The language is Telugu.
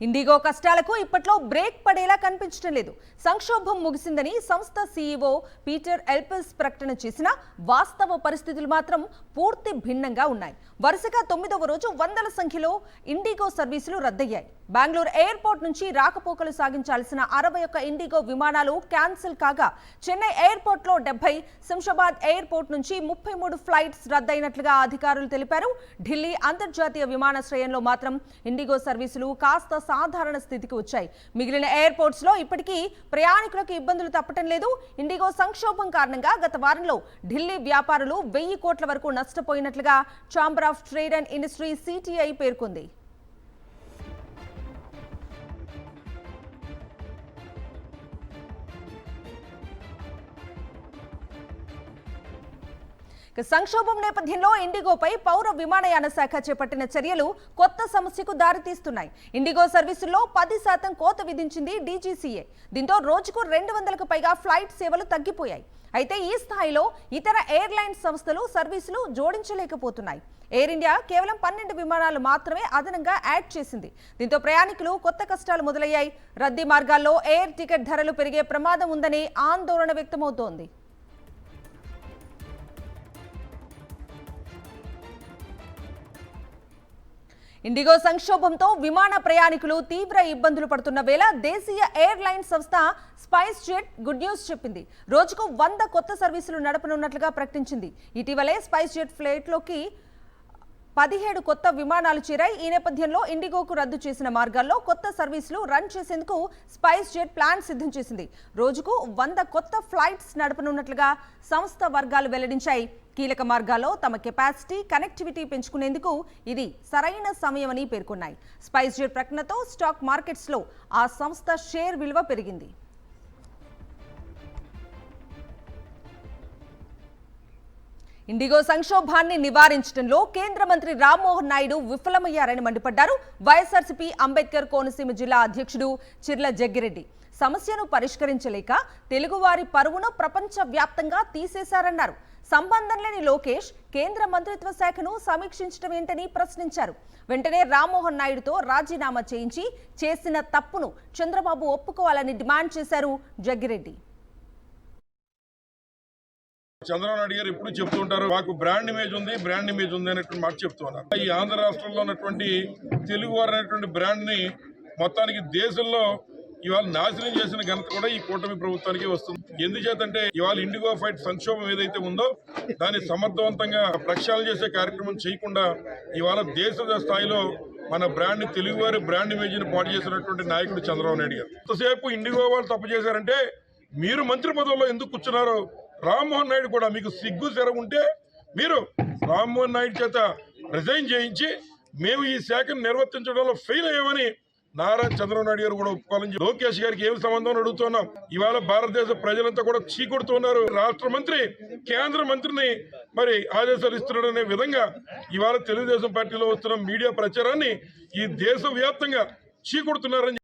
ఇండిగో కష్టాలకు ఇప్పట్లో బ్రేక్ పడేలా కనిపించడం లేదు. సంక్షోభం ముగిసిందని సంస్థ సీఈఓ పీటర్ ఎల్పస్ ప్రకటన చేసిన వాస్తవ పరిస్థితులు మాత్రం పూర్తి భిన్నంగా ఉన్నాయి. వరుసగా 9వ రోజు వందల సంఖ్యలో ఇండిగో సర్వీసులు రద్దయ్యాయి. బెంగళూరు ఎయిర్పోర్ట్ నుంచి రాకపోకలు సాగించాల్సిన 61 ఇండిగో విమానాలు క్యాన్సిల్ కాగా చెన్నై ఎయిర్పోర్ట్ లో 70, శంషాబాద్ ఎయిర్పోర్ట్ నుంచి 33 ఫ్లైట్స్ రద్దయినట్లుగా అధికారులు తెలిపారు. ఢిల్లీ అంతర్జాతీయ విమానాశ్రయంలో మాత్రం ఇండిగో సర్వీసులు కాస్త సాధారణ స్థితికి వచ్చాయి. మిగిలిన ఎయిర్పోర్ట్స్ లో ఇప్పటికీ ప్రయాణికులకు ఇబ్బందులు తప్పటం లేదు. ఇండిగో సంక్షోభం కారణంగా గత వారంలో ఢిల్లీ వ్యాపారులు 1000 కోట్ల వరకు నష్టపోయినట్లుగా chamber of trade and industry CTI పేర్కొంది. సంక్షోభం నేపథ్యంలో ఇండిగోపై పౌర విమానయాన శాఖ చేపట్టిన చర్యలు కొత్త సమస్యకు దారితీస్తున్నాయి. ఇండిగో సర్వీసుల్లో 10% కోత విధించింది డీజీసీఏ. దీంతో రోజుకు 200కు పైగా ఫ్లైట్ సేవలు తగ్గిపోయాయి. అయితే ఈ స్థాయిలో ఇతర ఎయిర్లైన్స్ సంస్థలు సర్వీసులు జోడించలేకపోతున్నాయి. ఎయిర్ ఇండియా కేవలం 12 విమానాలు మాత్రమే అదనంగా యాడ్ చేసింది. దీంతో ప్రయాణికులు కొత్త కష్టాలు మొదలయ్యాయి. రద్దీ మార్గాల్లో ఎయిర్ టికెట్ ధరలు పెరిగే ప్రమాదం ఉందని ఆందోళన వ్యక్తమవుతోంది. ఇండిగో సంక్షోభంతో విమాన ప్రయాణికులు తీవ్ర ఇబ్బందులు పడుతున్న వేళ దేశీయ ఎయిర్లైన్స్ సంస్థ స్పైస్ జెట్ గుడ్ న్యూస్ చెప్పింది. రోజుకు 100 కొత్త సర్వీసులు నడపనున్నట్లుగా ప్రకటించింది. ఇటీవలే స్పైస్ జెట్ ఫ్లైట్లోకి 17 కొత్త విమానాలు చేరాయి. ఈ నేపథ్యంలో ఇండిగోకు రద్దు చేసిన మార్గాల్లో కొత్త సర్వీసులు రన్ చేసేందుకు స్పైస్ జెట్ ప్లాన్ సిద్ధం చేసింది. రోజుకు 100 కొత్త ఫ్లైట్స్ నడపనున్నట్లుగా సంస్థ వర్గాలు వెల్లడించాయి. కీలక మార్గాల్లో తమ కెపాసిటీ, కనెక్టివిటీ పెంచుకునేందుకు ఇది సరైన సమయమని పేర్కొన్నాయి. స్పైస్ జెట్ ప్రకటనతో స్టాక్ మార్కెట్స్లో ఆ సంస్థ షేర్ విలువ పెరిగింది. ఇండిగో సంక్షోభాన్ని నివారించడంలో కేంద్ర మంత్రి రామ్మోహన్ నాయుడు విఫలమయ్యారని మండిపడ్డారు. వైఎస్ఆర్సీపీ అంబేద్కర్ కోనసీమ జిల్లా అధ్యక్షుడు చిర్ల జగ్గిరెడ్డి సమస్యను పరిష్కరించలేక తెలుగువారి పరువును ప్రపంచ వ్యాప్తంగా తీసేశారన్నారు. సంబంధం లేని లోకేష్ కేంద్ర మంత్రిత్వ శాఖను సమీక్షించడం ఏంటని ప్రశ్నించారు. వెంటనే రామ్మోహన్ నాయుడుతో రాజీనామా చేయించి చేసిన తప్పును చంద్రబాబు ఒప్పుకోవాలని డిమాండ్ చేశారు జగ్గిరెడ్డి. చంద్రబాబు నాయుడు గారు ఎప్పుడు చెప్తుంటారు, మాకు బ్రాండ్ ఇమేజ్ ఉంది అనేటువంటి మాట చెప్తున్నారు. ఈ ఆంధ్ర రాష్ట్రంలో ఉన్నటువంటి తెలుగు వారు అనేటువంటి బ్రాండ్ ని మొత్తానికి దేశంలో ఇవాళ నాశనం చేసిన ఘనత కూడా ఈ కూటమి ప్రభుత్వానికి వస్తుంది. ఎందుచేతంటే ఇవాళ ఇండిగో ఫ్లైట్ సంక్షోభం ఏదైతే ఉందో దాన్ని సమర్థవంతంగా ప్రక్షాళన చేసే కార్యక్రమం చేయకుండా ఇవాళ దేశ స్థాయిలో మన బ్రాండ్ తెలుగువారి బ్రాండ్ ఇమేజ్ ని పాటు చేసినటువంటి నాయకుడు చంద్రబాబు నాయుడు గారు. ఎంతసేపు ఇండిగో వాళ్ళు తప్పు చేశారంటే మీరు మంత్రి పదవుల్లో ఎందుకు కూర్చున్నారు? రామ్మోహన్ నాయుడు కూడా మీకు సిగ్గు సెర ఉంటే మీరు రామ్మోహన్ నాయుడు చేత రిజైన్ చేయించి మేము ఈ శాఖను నిర్వర్తించడంలో ఫెయిల్ అయ్యామని నారా చంద్రబాబు నాయుడు గారు కూడా ఒప్పుకోవాలని లోకేష్ గారికి ఏమి సంబంధం అడుగుతున్నాం. ఇవాళ భారతదేశ ప్రజలంతా కూడా చీకొడుతున్నారు. రాష్ట్ర మంత్రి కేంద్ర మంత్రిని మరి ఆదేశాలు ఇస్తున్నాడనే విధంగా ఇవాళ తెలుగుదేశం పార్టీలో వస్తున్న మీడియా ప్రచారాన్ని ఈ దేశ వ్యాప్తంగా చీకొడుతున్నారని